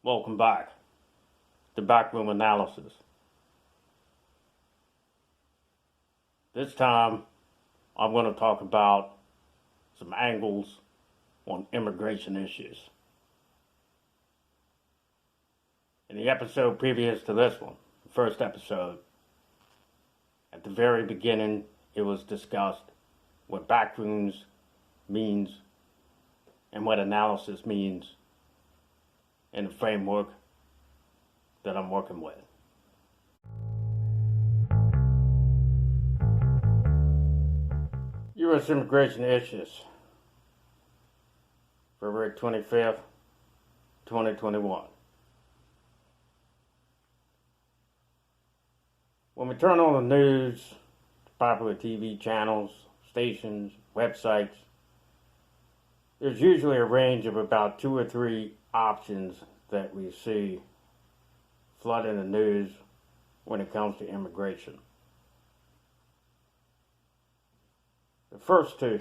Welcome back to Backroom Analysis. This time, I'm going to talk about some angles on immigration issues. In the episode previous to this one, the first episode, at the very beginning, it was discussed what backrooms means and what analysis means in the framework that I'm working with. U.S. immigration issues, February 25th, 2021. When we turn on the news, popular TV channels, stations, websites, there's usually a range of about 2 or 3 options that we see flooding the news when it comes to immigration. The first 2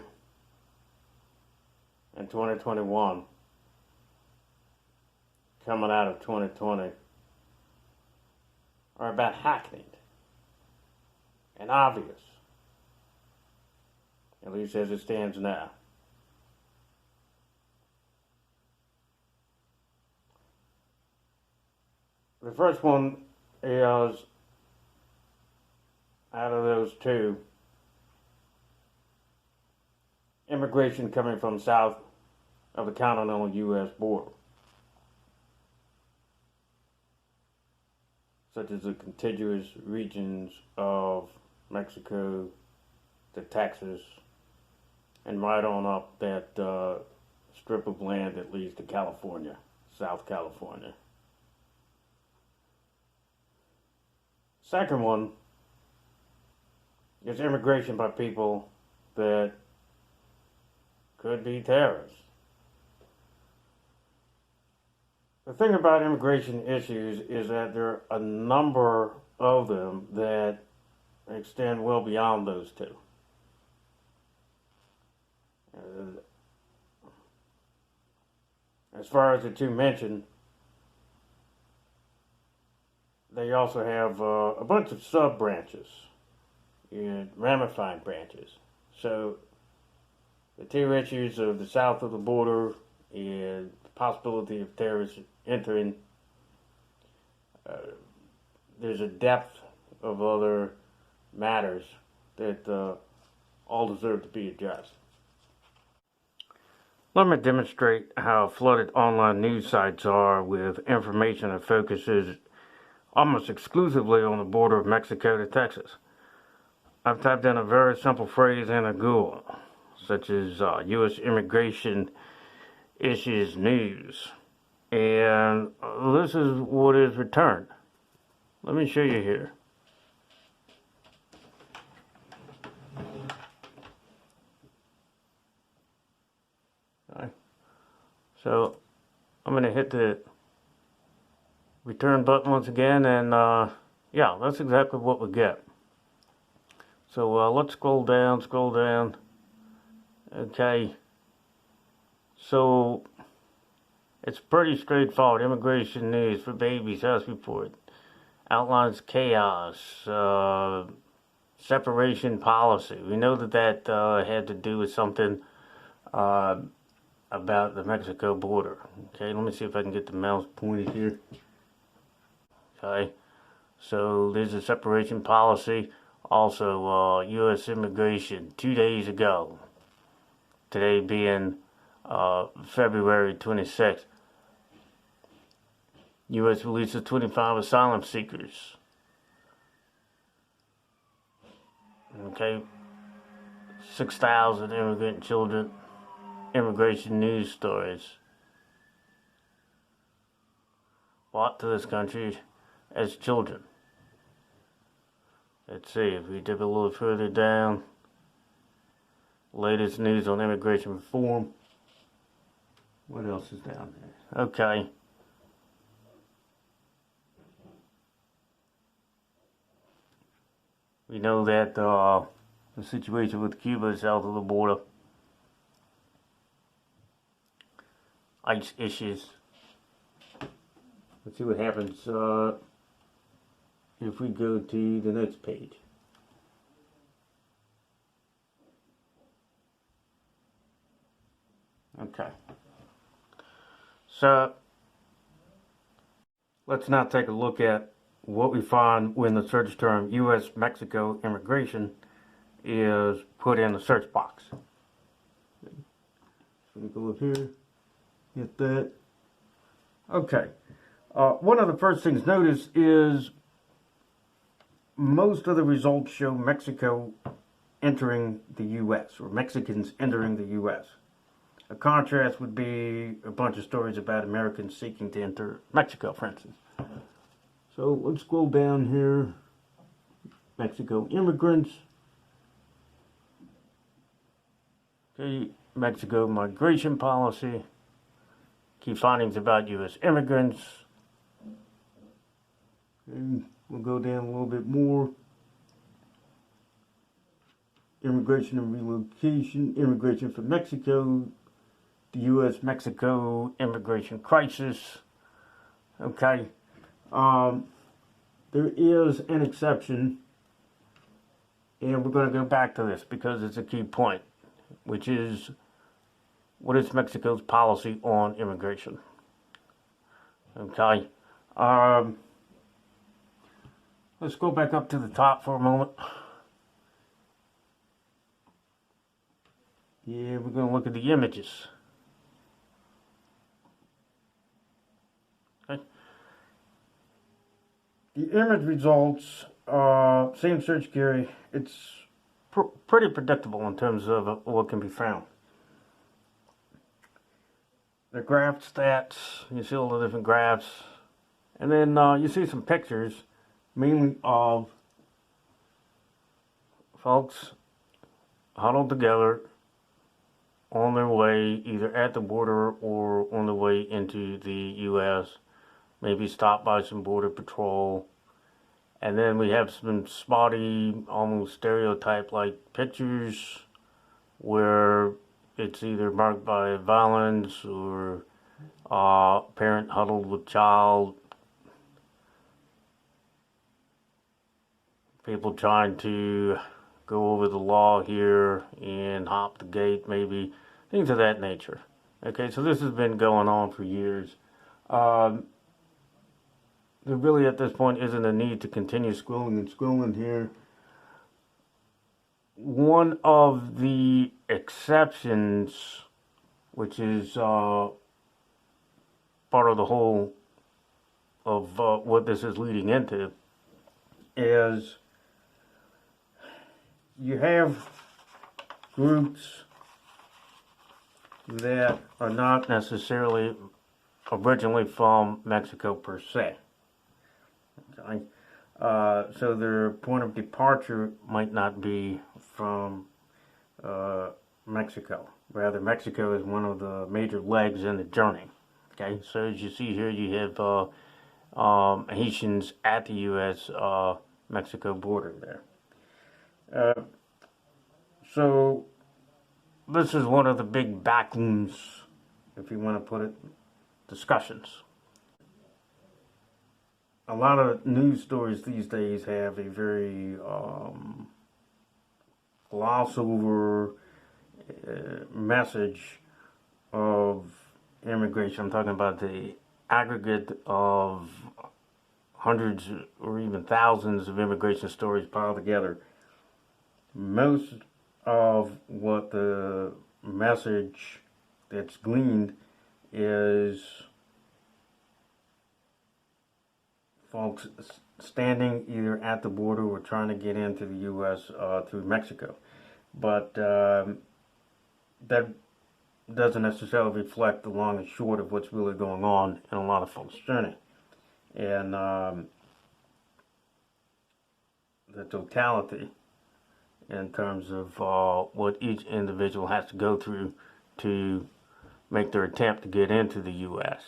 in 2021, coming out of 2020, are about hackneyed and obvious, at least as it stands now. The first one is, out of those 2, immigration coming from south of the continental U.S. border, such as the contiguous regions of Mexico to Texas, and right on up that strip of land that leads to California, South California. Second one is immigration by people that could be terrorists. The thing about immigration issues is that there are a number of them that extend well beyond those 2. As far as the 2 mentioned, they also have a bunch of sub-branches and ramifying branches. So the 2 issues of the south of the border and the possibility of terrorists entering, there's a depth of other matters that all deserve to be addressed. Let me demonstrate how flooded online news sites are with information that focuses almost exclusively on the border of Mexico to Texas. I've typed in a very simple phrase into Google, such as U.S. immigration issues news, and this is what is returned. Let me show you here. Okay. So I'm going to hit the return button once again, and yeah, that's exactly what we get. So let's scroll down. Okay, so it's pretty straightforward. Immigration news for babies, House report outlines chaos, separation policy. We know that had to do with something about the Mexico border. Okay, let me see if I can get the mouse pointed here. Okay, so there's a separation policy. Also, U.S. immigration 2 days ago, today being February 26th, U.S. releases 25 asylum seekers. Okay, 6,000 immigrant children, immigration news stories brought to this country as children. Let's see, if we dip a little further down, latest news on immigration reform. What else is down there? Okay. We know that the situation with Cuba south of the border, ICE issues, Let's see what happens if we go to the next page. Okay. So let's now take a look at what we find when the search term U.S.-Mexico immigration is put in the search box. So we go up here, hit that. Okay. One of the first things noticed is most of the results show Mexico entering the U.S. or Mexicans entering the U.S. A contrast would be a bunch of stories about Americans seeking to enter Mexico, for instance. So let's scroll down here. Mexico immigrants. Okay, Mexico migration policy. Key findings about U.S. immigrants. Okay, we'll go down a little bit more. Immigration and relocation. Immigration from Mexico. The U.S.-Mexico immigration crisis. Okay. There is an exception, and we're going to go back to this because it's a key point, which is what is Mexico's policy on immigration? Okay. Let's go back up to the top for a moment. Yeah, we're going to look at the images. Okay. The image results, same search query, it's pretty predictable in terms of what can be found. The graph stats, you see all the different graphs, and then you see some pictures, mainly of folks huddled together on their way, either at the border or on the way into the U.S., maybe stopped by some border patrol. And then we have some spotty, almost stereotype-like pictures where it's either marked by violence or parent huddled with child, people trying to go over the law here and hop the gate, maybe, things of that nature. Okay, so this has been going on for years. There really, at this point, isn't a need to continue scrolling and scrolling here. One of the exceptions, which is part of the whole of what this is leading into, is you have groups that are not necessarily originally from Mexico per se. Okay. So their point of departure might not be from Mexico. Rather, Mexico is one of the major legs in the journey. Okay, so as you see here, you have Haitians at the U.S.-Mexico border there. So this is one of the big backrooms, if you want to put it, discussions. A lot of news stories these days have a very gloss over message of immigration. I'm talking about the aggregate of hundreds or even thousands of immigration stories piled together. Most of what the message that's gleaned is folks standing either at the border or trying to get into the U.S. Through Mexico. But that doesn't necessarily reflect the long and short of what's really going on in a lot of folks' journey. And the totality in terms of what each individual has to go through to make their attempt to get into the U.S.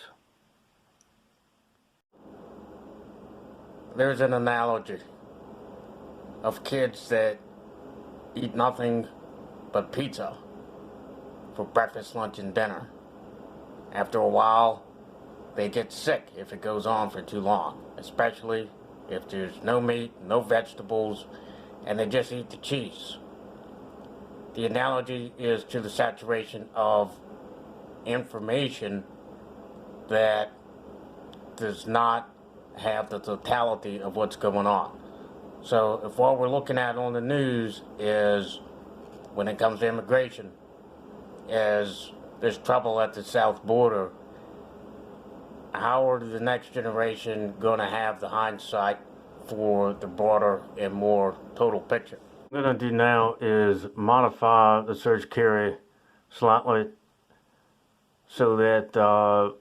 There's an analogy of kids that eat nothing but pizza for breakfast, lunch, and dinner. After a while, they get sick if it goes on for too long, especially if there's no meat, no vegetables, and they just eat the cheese. The analogy is to the saturation of information that does not have the totality of what's going on. So if what we're looking at on the news is, when it comes to immigration, is there's trouble at the south border, how are the next generation going to have the hindsight for the broader and more total picture? What I'm going to do now is modify the search query slightly so that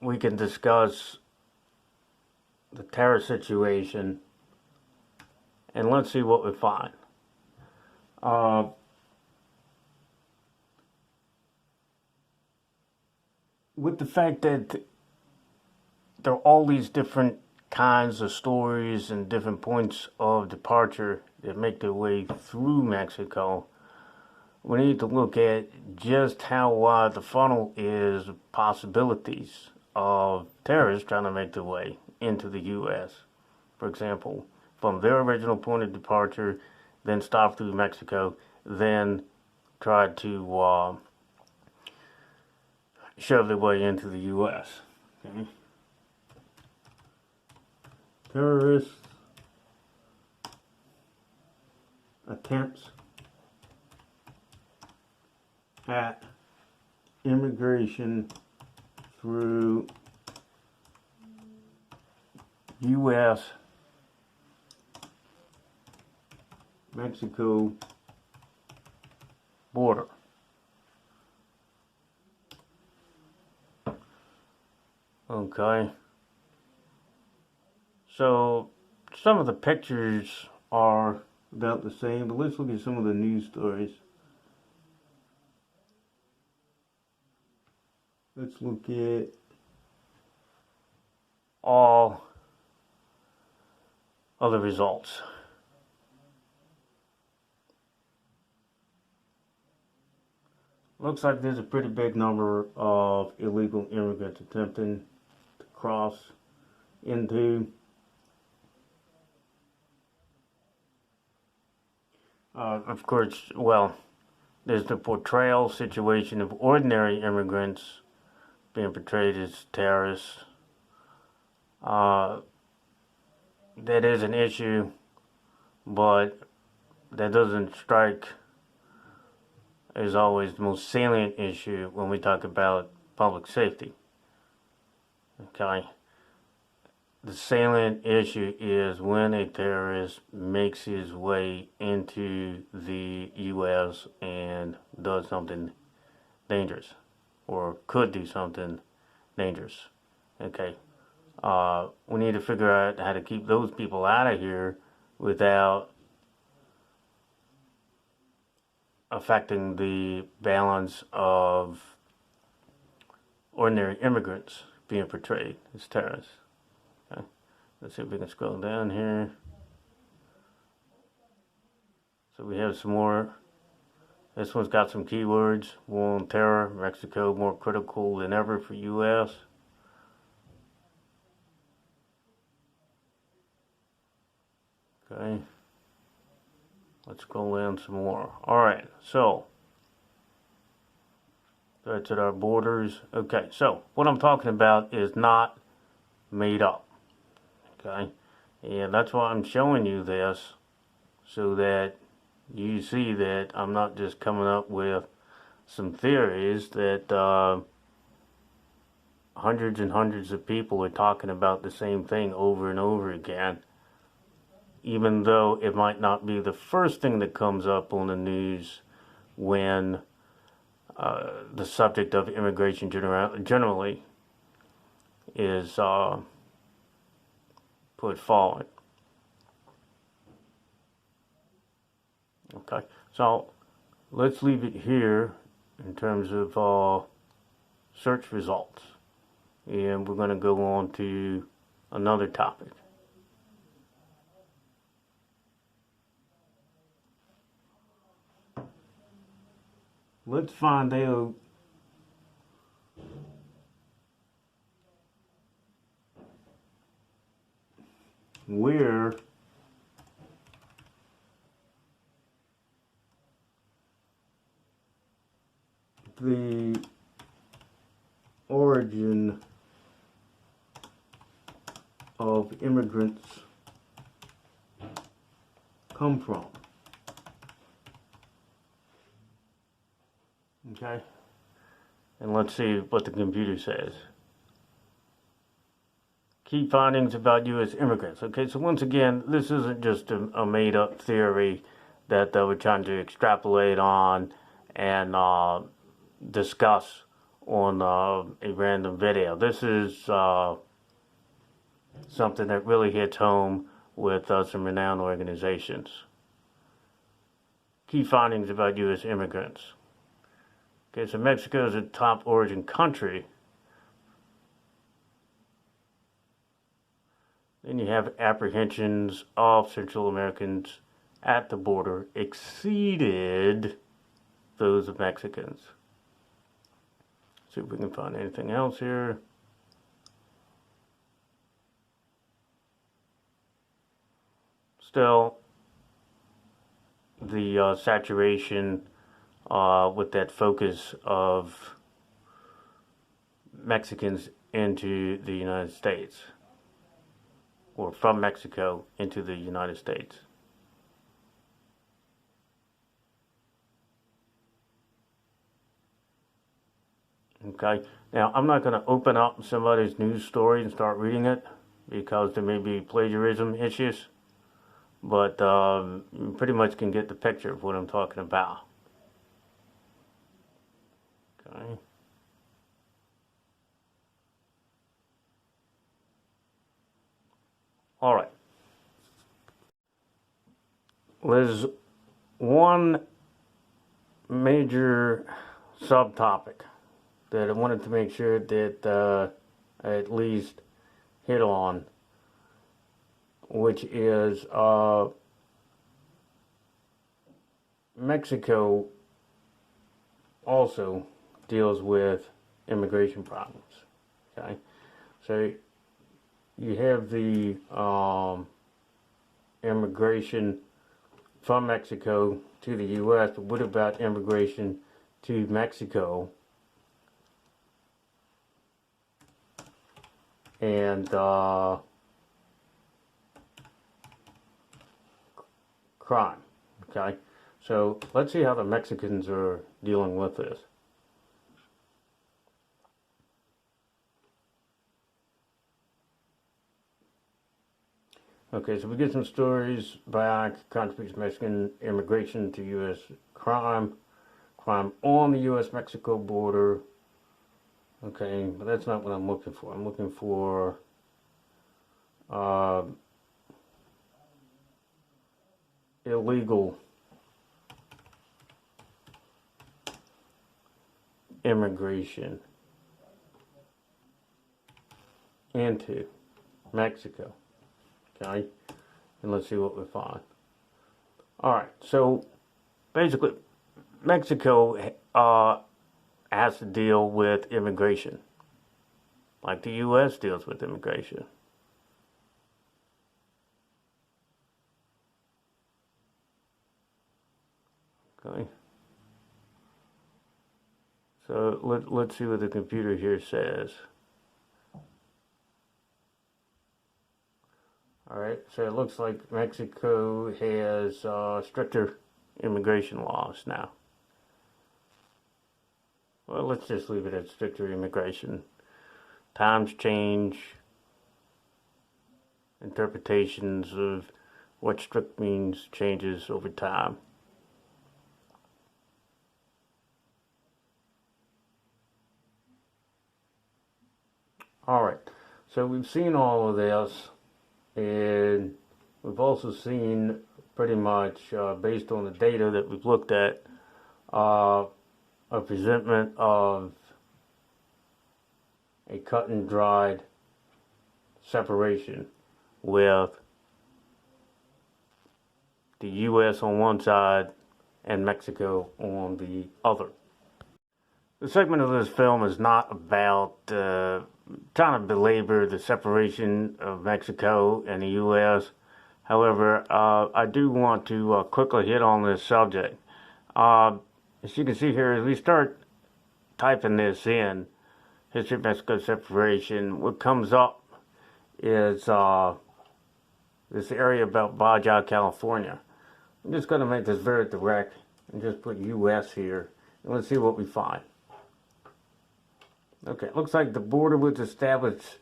we can discuss the terror situation, and let's see what we find. With the fact that there are all these different kinds of stories and different points of departure that make their way through Mexico, we need to look at just how wide the funnel is of possibilities of terrorists trying to make their way into the U.S. For example, from their original point of departure, then stop through Mexico, then try to shove their way into the U.S. Okay? Terrorist attempts at immigration through U.S. Mexico border. Okay. So some of the pictures are about the same, but let's look at some of the news stories. Let's look at all of the results. Looks like there's a pretty big number of illegal immigrants attempting to cross into of course, well, there's the portrayal situation of ordinary immigrants being portrayed as terrorists. That is an issue, but that doesn't strike as always the most salient issue when we talk about public safety. Okay? The salient issue is when a terrorist makes his way into the U.S. and does something dangerous, or could do something dangerous. Okay? We need to figure out how to keep those people out of here without affecting the balance of ordinary immigrants being portrayed as terrorists. Okay. Let's see if we can scroll down here. So we have some more. This one's got some keywords. War on terror, Mexico more critical than ever for U.S. Okay. Let's scroll down some more. Alright, so that's at our borders. Okay, so what I'm talking about is not made up. Okay, and that's why I'm showing you this, so that you see that I'm not just coming up with some theories that hundreds and hundreds of people are talking about the same thing over and over again, even though it might not be the first thing that comes up on the news when the subject of immigration generally is put forward. Okay, so let's leave it here in terms of search results, and we're going to go on to another topic. Let's find out where the origin of immigrants come from. Okay, and let's see what the computer says. Key findings about U.S. immigrants. Okay, so once again, this isn't just a made-up theory that we're trying to extrapolate on and discuss on a random video. This is something that really hits home with some renowned organizations. Key findings about U.S. immigrants. Okay, so Mexico is a top origin country. Then you have apprehensions of Central Americans at the border exceeded those of Mexicans. See if we can find anything else here. Still, the saturation with that focus of Mexicans into the United States, or from Mexico into the United States. Okay, now I'm not going to open up somebody's news story and start reading it because there may be plagiarism issues, but you pretty much can get the picture of what I'm talking about. Okay. All right. There's one major subtopic that I wanted to make sure that I at least hit on, which is Mexico also deals with immigration problems. Okay, so you have the immigration from Mexico to the U.S., but what about immigration to Mexico and crime? Okay, so let's see how the Mexicans are dealing with this. Okay, so we get some stories by contributes Mexican immigration to U.S. crime on the U.S.-Mexico border. Okay, but that's not what I'm looking for. I'm looking for illegal immigration into Mexico. Okay, and let's see what we find. Alright, so basically Mexico has to deal with immigration like the U.S. deals with immigration. Okay, so let's see what the computer here says. Alright, so it looks like Mexico has stricter immigration laws now. Well, let's just leave it at stricter immigration. Times change. Interpretations of what strict means changes over time. Alright, so we've seen all of this. And we've also seen pretty much, based on the data that we've looked at, a presentment of a cut and dried separation with the U.S. on one side and Mexico on the other. The segment of this film is not about trying to belabor the separation of Mexico and the U.S. However, I do want to quickly hit on this subject. As you can see here, as we start typing this in, history of Mexico separation, what comes up is this area about Baja, California. I'm just going to make this very direct and just put U.S. here, and let's see what we find. Okay, it looks like the border was established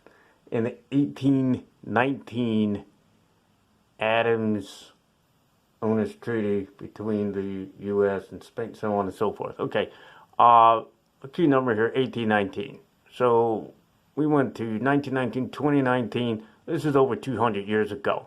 in the 1819 Adams-Onis Treaty between the U.S. and Spain, so on and so forth. Okay, a key number here, 1819. So we went to 1919, 2019. This is over 200 years ago.